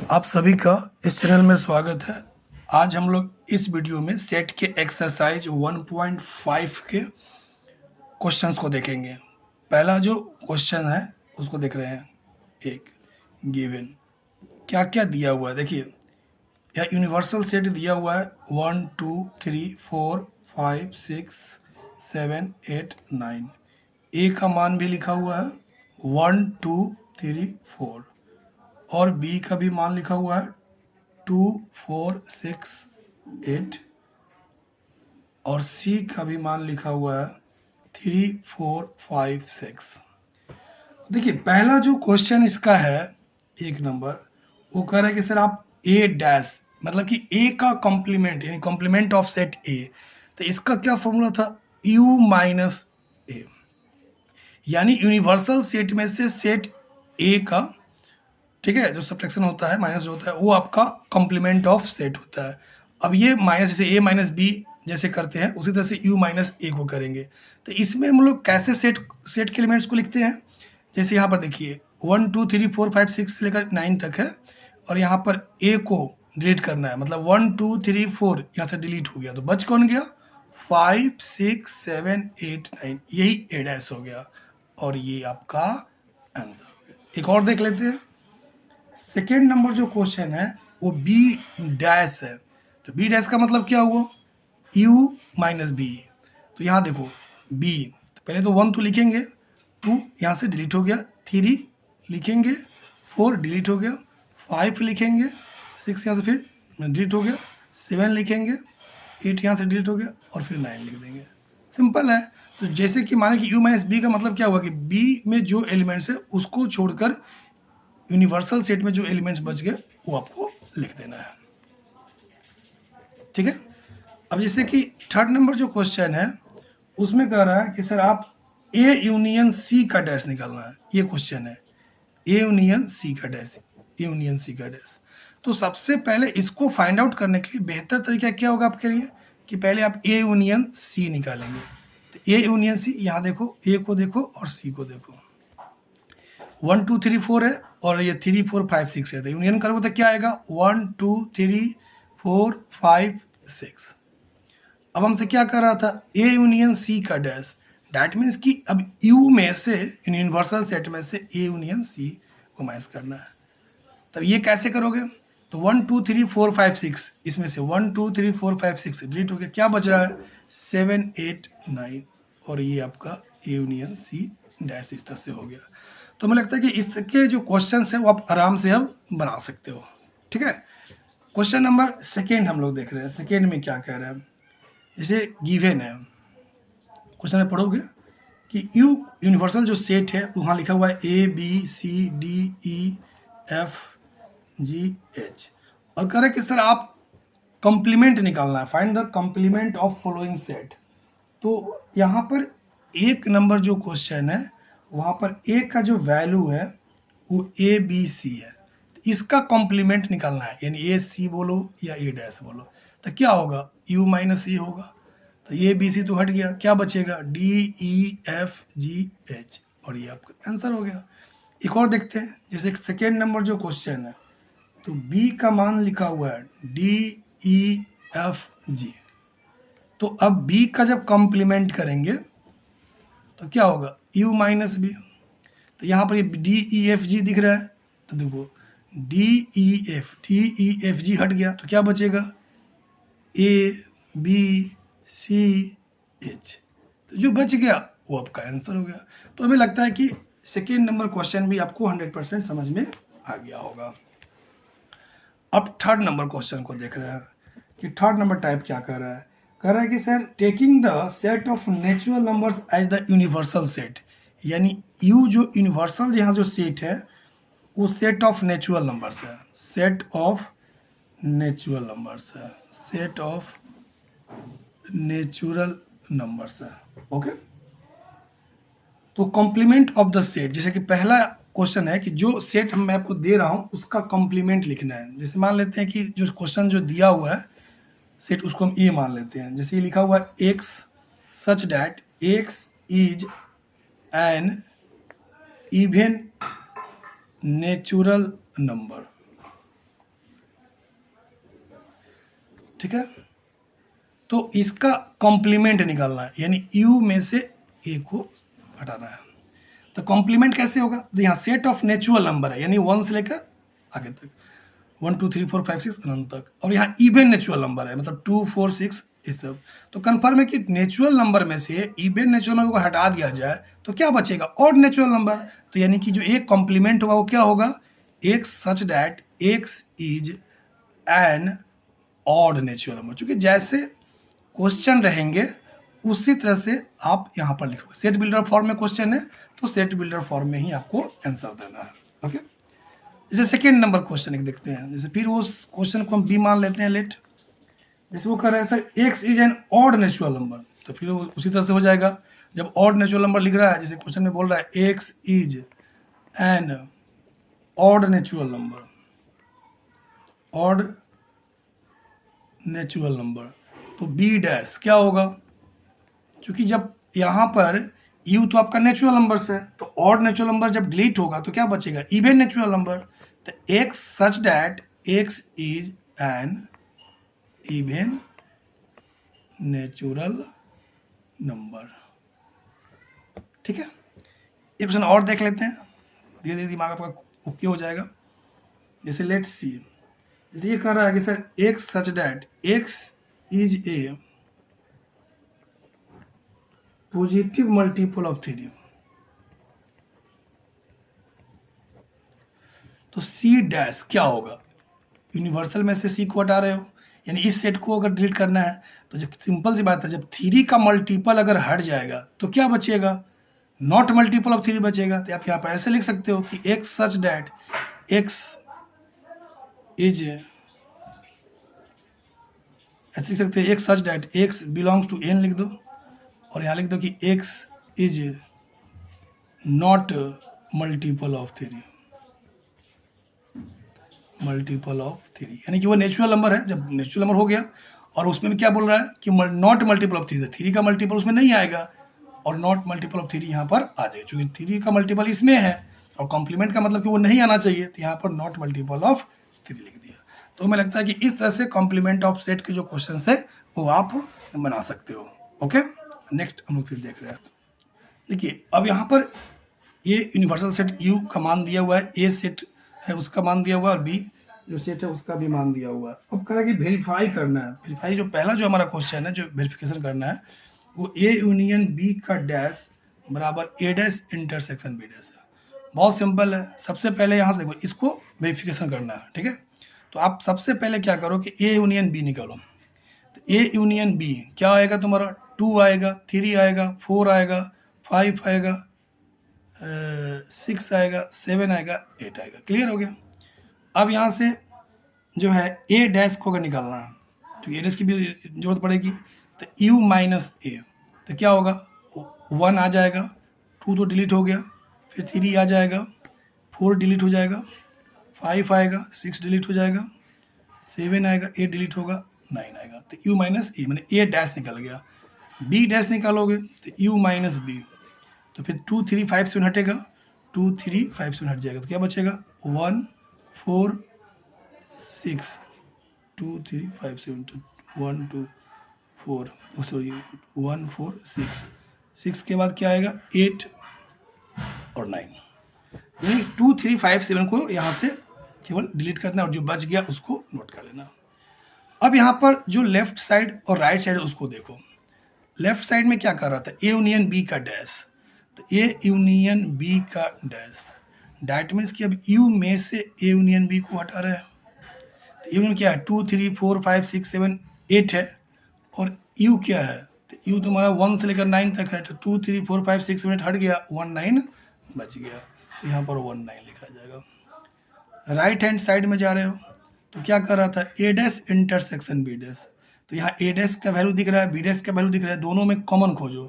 आप सभी का इस चैनल में स्वागत है। आज हम लोग इस वीडियो में सेट के एक्सरसाइज 1.5 के क्वेश्चंस को देखेंगे। पहला जो क्वेश्चन है उसको देख रहे हैं। एक गिवन क्या क्या दिया हुआ है, देखिए यह यूनिवर्सल सेट दिया हुआ है 1 2 3 4 5 6 7 8 9। ए का मान भी लिखा हुआ है 1 2 3 4 और बी का भी मान लिखा हुआ है 2 4 6 8 और सी का भी मान लिखा हुआ है 3 4 5 6। देखिए पहला जो क्वेश्चन इसका है एक नंबर, वो कह रहा है कि सर आप ए डैश मतलब कि ए का कॉम्प्लीमेंट यानी कॉम्प्लीमेंट ऑफ सेट ए, तो इसका क्या फॉर्मूला था यू माइनस ए, यानी यूनिवर्सल सेट में से सेट ए का, ठीक है, जो सब्ट्रैक्शन होता है माइनस जो होता है वो आपका कॉम्प्लीमेंट ऑफ सेट होता है। अब ये माइनस जैसे ए माइनस बी जैसे करते हैं उसी तरह से यू माइनस ए को करेंगे। तो इसमें हम लोग कैसे सेट के एलिमेंट्स को लिखते हैं, जैसे यहाँ पर देखिए 1 2 3 4 5 6 से लेकर 9 तक है और यहाँ पर ए को डिलीट करना है, मतलब 1 2 3 4 यहाँ से डिलीट हो गया तो बच कौन गया 5 6 7 8 9, यही ए डैश हो गया और ये आपका आंसर हो गया। एक और देख लेते हैं। सेकेंड नंबर जो क्वेश्चन है वो बी डैश है, तो बी डैश का मतलब क्या हुआ u माइनस बी। तो यहाँ देखो b, तो पहले तो 1 तो लिखेंगे, 2 यहाँ से डिलीट हो गया, 3 लिखेंगे, 4 डिलीट हो गया, 5 लिखेंगे, 6 यहाँ से फिर डिलीट हो गया, 7 लिखेंगे, 8 यहाँ से डिलीट हो गया और फिर 9 लिख देंगे। सिंपल है। तो जैसे कि माने कि u माइनस बी का मतलब क्या हुआ कि b में जो एलिमेंट्स है उसको छोड़कर यूनिवर्सल सेट में जो एलिमेंट्स बच गए वो आपको लिख देना है, ठीक है। अब जैसे कि थर्ड नंबर जो क्वेश्चन है उसमें कह रहा है कि सर आप ए यूनियन सी का डैश निकालना है, ये क्वेश्चन है ए यूनियन सी का डैश, ए यूनियन सी का डैश। तो सबसे पहले इसको फाइंड आउट करने के लिए बेहतर तरीका क्या होगा आपके लिए कि पहले आप ए यूनियन सी निकालेंगे। तो ए यूनियन सी, यहाँ देखो ए को देखो और सी को देखो, 1 2 3 4 है और ये 3 4 5 6 है, तो यूनियन करोगे तो क्या आएगा 1 2 3 4 5 6। अब हमसे क्या कर रहा था ए यूनियन सी का डैश, डैट मीन्स कि अब यू में से यूनिवर्सल सेट में से ए यूनियन सी को माइनस करना है। तब ये कैसे करोगे, तो 1 2 3 4 5 6 इसमें से 1 2 3 4 5 6 डिलीट हो गया, क्या बच रहा है 7 8 9 और ये आपका ए यूनियन सी डैश इस तरह से हो गया। तो मुझे लगता है कि इसके जो क्वेश्चन हैं वो आप आराम से अब बना सकते हो, ठीक है। क्वेश्चन नंबर सेकेंड हम लोग देख रहे हैं। सेकेंड में क्या कह रहे हैं, जैसे गिवन है क्वेश्चन में पढ़ोगे कि यू यूनिवर्सल जो सेट है वहाँ लिखा हुआ है A B C D E F G H और कह रहे हैं कि सर आप कॉम्प्लीमेंट निकालना है, find the complement of following set. तो यहाँ पर एक नंबर जो क्वेश्चन है वहाँ पर ए का जो वैल्यू है वो ए बी सी है, तो इसका कॉम्प्लीमेंट निकालना है, यानी ए सी बोलो या ए डैश बोलो, तो क्या होगा यू माइनस ई होगा। तो ए बी सी तो हट गया, क्या बचेगा D E F G H और ये आपका आंसर हो गया। एक और देखते हैं, जैसे सेकेंड नंबर जो क्वेश्चन है तो बी का मान लिखा हुआ है डी ई एफ जी, तो अब बी का जब कॉम्प्लीमेंट करेंगे तो क्या होगा यू माइनस बी। तो यहाँ पर ये डी ई एफ जी दिख रहा है, तो देखो डी ई एफ जी हट गया तो क्या बचेगा ए बी सी एच, तो जो बच गया वो आपका आंसर हो गया। तो हमें लगता है कि सेकेंड नंबर क्वेश्चन भी आपको 100% समझ में आ गया होगा। अब थर्ड नंबर क्वेश्चन को देख रहे हैं कि थर्ड नंबर टाइप क्या कर रहा है, कह रहा है कि sir taking the set of natural numbers as the universal set, यानी यू जो यूनिवर्सल यहाँ जो सेट है वो सेट ऑफ नेचुरल नंबर्स है, सेट ऑफ नेचुरल नंबर्स है, सेट ऑफ नेचुरल नंबर्स है, ओके। तो कॉम्प्लीमेंट ऑफ द सेट, जैसे कि पहला क्वेश्चन है कि जो सेट मैं आपको दे रहा हूँ उसका कॉम्प्लीमेंट लिखना है। जैसे मान लेते हैं कि जो क्वेश्चन जो दिया हुआ है सेट उसको हम ए मान लेते हैं, जैसे ये लिखा हुआ है x such that x is an even natural number, ठीक है। तो इसका कॉम्प्लीमेंट निकालना है, यानी u में से a को हटाना है। तो कॉम्प्लीमेंट कैसे होगा? तो यहाँ सेट ऑफ नेचुरल नंबर है, यानी 1 से लेकर आगे तक, 1 2 3 4 5 6 अनंत तक, और यहाँ इवन नेचुरल नंबर है, मतलब 2 4 6 ये सब। तो कन्फर्म है कि नेचुरल नंबर में से इवन नेचुरल नंबर को हटा दिया जाए तो क्या बचेगा? Odd natural number. तो यानी कि जो एक कॉम्प्लीमेंट होगा वो क्या होगा? x such that x is an odd natural number. चूंकि जैसे क्वेश्चन रहेंगे उसी तरह से आप यहाँ पर लिखोगे। सेट बिल्डर फॉर्म में क्वेश्चन है तो सेट बिल्डर फॉर्म में ही आपको आंसर देना है। ओके, जैसे सेकेंड नंबर क्वेश्चन एक देखते हैं। जैसे फिर उस क्वेश्चन को हम बी मान लेते हैं, लेट। जैसे वो कह रहा है sir x is an odd natural number, तो फिर उसी तरह से हो जाएगा। जब ऑड नेचुरल नंबर लिख रहा है, जैसे क्वेश्चन में बोल रहा है x is an odd natural number, odd natural number, तो बी डैश क्या होगा? क्योंकि जब यहाँ पर u तो आपका नेचुरल नंबर है, तो ऑड नेचुरल नंबर जब डिलीट होगा तो क्या बचेगा? Even natural number. तो x such that x is an even natural number. ठीक है, एक क्वेश्चन और देख लेते हैं, धीरे धीरे दिमाग आपका ओके हो जाएगा। जैसे लेट्स सी, जैसे ये कह रहा है कि sir x such that x is a positive multiple of 3, तो सी डैश क्या होगा? यूनिवर्सल में से सी को हटा रहे हो, यानी इस सेट को अगर डिलीट करना है तो जब सिंपल सी बात है, जब 3 का मल्टीपल अगर हट जाएगा तो क्या बचेगा? नॉट मल्टीपल ऑफ 3 बचेगा। तो आप यहाँ पर ऐसे लिख सकते हो कि x such that x is, ऐसे लिख सकते हैं x such that x belongs to n लिख दो, और यहाँ लिख दो कि x is not multiple of 3, multiple of 3, यानी कि वो नेचुरल नंबर है। जब नेचुरल नंबर हो गया और उसमें भी क्या बोल रहा है कि नॉट मल्टीपल ऑफ 3, 3 का मल्टीपल उसमें नहीं आएगा और नॉट मल्टीपल ऑफ 3 यहाँ पर आ जाएगा। क्योंकि 3 का मल्टीपल इसमें है और कॉम्प्लीमेंट का मतलब कि वो नहीं आना चाहिए, तो यहाँ पर नॉट मल्टीपल ऑफ 3 लिख दिया। तो हमें लगता है कि इस तरह से कॉम्प्लीमेंट ऑफ सेट के जो क्वेश्चन है वो आप बना सकते हो। ओके, नेक्स्ट हम लोग फिर देख रहे हैं। देखिए अब यहाँ पर ये यूनिवर्सल सेट U का मान दिया हुआ है, A सेट है उसका मान दिया हुआ है, और B जो सेट है उसका भी मान दिया हुआ है। अब कह रहा है कि वेरीफाई करना है। वेरीफाई जो पहला जो हमारा क्वेश्चन है, जो वेरिफिकेशन करना है, वो A यूनियन B का डैश बराबर A dash intersection B dash है। बहुत सिंपल है। सबसे पहले यहाँ से देखो, इसको वेरिफिकेशन करना है। ठीक है, तो आप सबसे पहले क्या करो कि A यूनियन B निकालो। तो A यूनियन B क्या आएगा तुम्हारा? 2 आएगा, 3 आएगा, 4 आएगा, 5 आएगा, 6 आएगा, 7 आएगा, 8 आएगा। क्लियर हो गया। अब यहाँ से जो है A डैश को अगर निकालना है तो A डैश की भी जरूरत पड़ेगी। तो U माइनस A, तो क्या होगा? 1 आ जाएगा, 2 तो डिलीट हो गया, फिर 3 आ जाएगा, 4 डिलीट हो जाएगा, 5 आएगा, 6 डिलीट हो जाएगा, 7 आएगा, 8 डिलीट होगा, 9 आएगा। तो U माइनस A मैंने A डैश निकल गया। B डैश निकालोगे तो U माइनस B, तो फिर 2 3 5 7 हटेगा, 2 3 5 7 हट जाएगा, तो क्या बचेगा? 1 4 6, 2 3 5 7, 1 2 4, सॉरी 1 4 6, 6 के बाद क्या आएगा? 8 और 9, यानी 2 3 5 7 को यहाँ से केवल डिलीट करना और जो बच गया उसको नोट कर लेना। अब यहाँ पर जो लेफ्ट साइड और राइट साइड है उसको देखो। लेफ्ट साइड में क्या कर रहा था? ए यूनियन बी का डैश, तो ए यूनियन बी का डैश, डैट मीन्स कि अब यू में से ए यूनियन बी को हटा रहे हैं। तो यूनियन क्या है? 2 3 4 5 6 7 8 है, और यू क्या है? तो यू तुम्हारा 1 से लेकर 9 तक है, तो 2 3 4 5 6 7 हट गया, 1 9 बच गया, तो यहाँ पर 1 9 लिखा जाएगा। राइट हैंड साइड में जा रहे हो तो क्या कर रहा था? ए डैश इंटरसेक्शन बी डैश, तो यहाँ ए डैश का वैल्यू दिख रहा है, बी डैश का वैल्यू दिख रहा है, दोनों में कॉमन खोजो,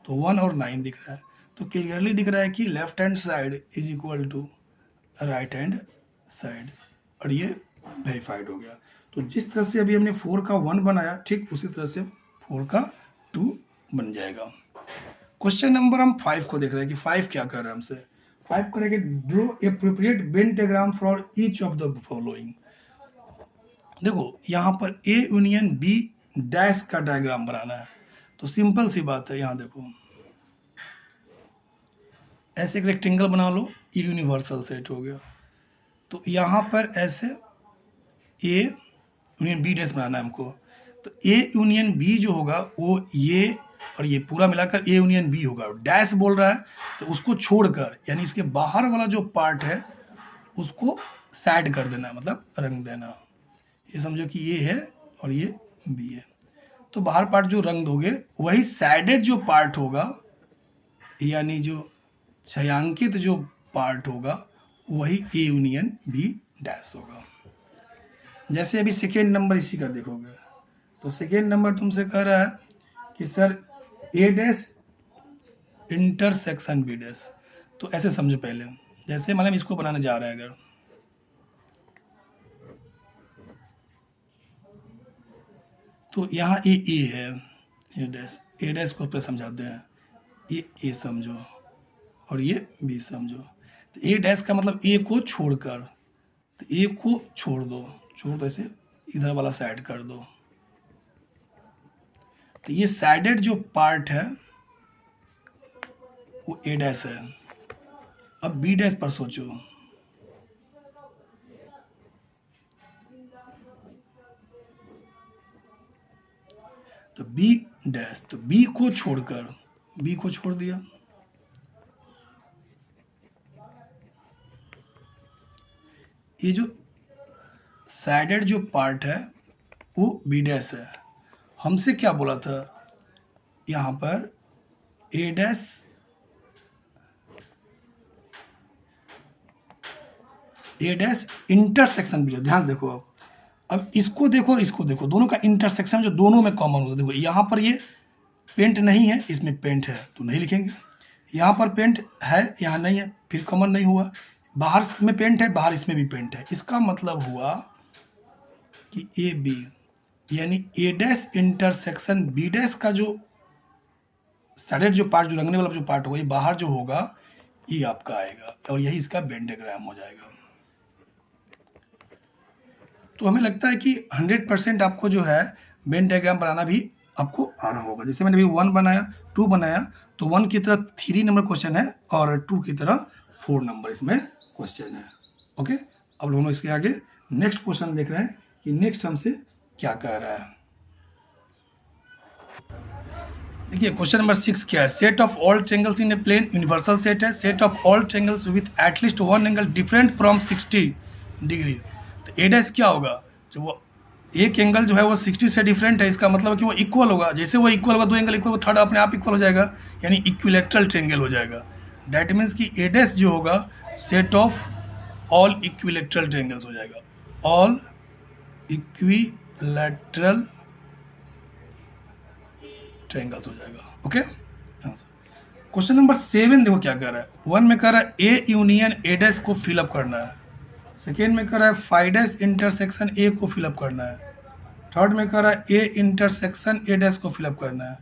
तो 1 और 9 दिख रहा है। तो क्लियरली दिख रहा है कि left hand side is equal to right hand side, और ये वेरीफाइड हो गया। तो जिस तरह से अभी हमने 4 का 1 बनाया, ठीक उसी तरह से 4 का 2 बन जाएगा। क्वेश्चन नंबर हम 5 को देख रहे हैं कि 5 क्या कर रहे हैं हमसे। 5 करेंगे draw appropriate Venn diagram for each of the following. देखो यहाँ पर ए यूनियन बी डैश का डायग्राम बनाना है, तो सिंपल सी बात है, यहाँ देखो ऐसे एक रेक्टेंगल बना लो, ये यूनिवर्सल सेट हो गया। तो यहाँ पर ऐसे ए यूनियन बी डैश बनाना है हमको, तो ए यूनियन बी जो होगा वो ये और ये पूरा मिलाकर ए यूनियन बी होगा। डैश बोल रहा है तो उसको छोड़कर, यानी इसके बाहर वाला जो पार्ट है उसको साइड कर देना, मतलब रंग देना। ये समझो कि ये है और ये बी है, तो बाहर पार्ट जो रंग दोगे वही साइडेड जो पार्ट होगा, यानी जो छायांकित जो पार्ट होगा वही ए यूनियन बी डैश होगा। जैसे अभी सेकेंड नंबर इसी का देखोगे, तो सेकेंड नंबर तुमसे कह रहा है कि सर ए डैश इंटरसेक्शन बी डैश। तो ऐसे समझो पहले, जैसे मतलब इसको बनाने जा रहे हैं अगर, तो यहाँ ए है, ए डैश को पे समझाते हैं, ये ए समझो और ये बी समझो। तो ए डैश का मतलब ए को छोड़कर, तो ए को छोड़ दो ऐसे इधर वाला साइड कर दो, तो ये साइडेड जो पार्ट है वो ए डैश है। अब बी डैश पर सोचो, तो बी डैश, तो बी को छोड़कर, बी को छोड़ दिया, ये जो साइडेड जो पार्ट है वो बी डैश है। हमसे क्या बोला था यहाँ पर, ए डैश इंटरसेक्शन बी डैश। ध्यान देखो, अब इसको देखो और इसको देखो, दोनों का इंटरसेक्शन जो दोनों में कॉमन होता है। देखो यहाँ पर ये पेंट नहीं है, इसमें पेंट है तो नहीं लिखेंगे, यहाँ पर पेंट है यहाँ नहीं है, फिर कॉमन नहीं हुआ। बाहर में पेंट है, बाहर इसमें भी पेंट है, इसका मतलब हुआ कि ए बी, यानी ए डैश इंटरसेक्शन बी डैश का जो साइडेड जो पार्ट, जो रंगने वाला जो पार्ट होगा, ये बाहर जो होगा ये आपका आएगा और यही इसका वेन डायग्राम हो जाएगा। तो हमें लगता है कि 100% आपको जो है वेन डायग्राम बनाना भी आपको आना होगा। जैसे मैंने अभी 1 बनाया, 2 बनाया, तो 1 की तरह 3 नंबर क्वेश्चन है और 2 की तरह 4 नंबर इसमें क्वेश्चन है। ओके, अब हम लोग इसके आगे नेक्स्ट क्वेश्चन देख रहे हैं कि नेक्स्ट हमसे क्या कह रहा है। देखिए क्वेश्चन नंबर 6 क्या है, set of all triangles in a plane universal set है, set of all triangles with at least one angle different from 60 degree. तो ए डैश क्या होगा, जब वो एक एंगल जो है वो 60 से डिफरेंट है, इसका मतलब कि वो इक्वल होगा। जैसे वो इक्वल होगा, दो एंगल इक्वल, थर्ड अपने आप इक्वल हो जाएगा, यानी इक्विलेटरल ट्रायंगल हो जाएगा। दैट मीन्स कि ए डैश जो होगा set of all equilateral triangles हो जाएगा, ऑल इक्विलेटरल ट्रायंगल्स हो जाएगा। ओके, क्वेश्चन नंबर 7 देखो क्या कर रहा है। 1 में कह रहा है ए यूनियन ए डैश को फिलअप करना है, सेकेंड में कह रहा है फाई डैश इंटरसेक्शन ए को फिलअप करना है, थर्ड में कह रहा है ए इंटरसेक्शन ए डैश को फिलअप करना है,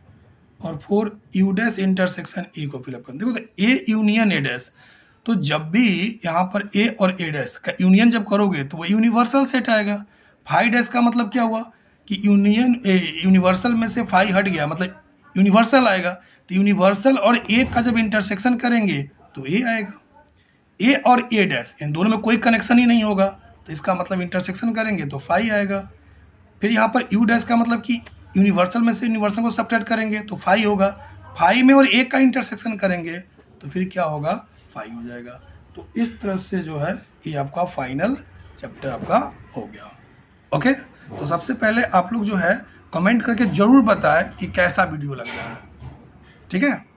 और 4 यू डैश इंटरसेक्शन ए को फिलअप करना है। देखो तो ए यूनियन ए डैश, तो जब भी यहाँ पर ए और ए डैश का यूनियन जब करोगे तो वो यूनिवर्सल सेट आएगा। फाई डैश का मतलब क्या हुआ कि यूनिवर्सल में से फाई हट गया, मतलब यूनिवर्सल आएगा। तो यूनिवर्सल और ए का जब इंटरसेक्शन करेंगे तो ए आएगा। ए और ए डैश इन दोनों में कोई कनेक्शन ही नहीं होगा, तो इसका मतलब इंटरसेक्शन करेंगे तो फाई आएगा। फिर यहाँ पर यू डैश का मतलब कि यूनिवर्सल में से यूनिवर्सल को सबट्रैक्ट करेंगे तो फाई होगा, फाई में और ए का इंटरसेक्शन करेंगे तो फिर क्या होगा, फाई हो जाएगा। तो इस तरह से जो है ये आपका फाइनल चैप्टर आपका हो गया। ओके, तो सबसे पहले आप लोग जो है कमेंट करके ज़रूर बताएं कि कैसा वीडियो लग रहा है, ठीक है।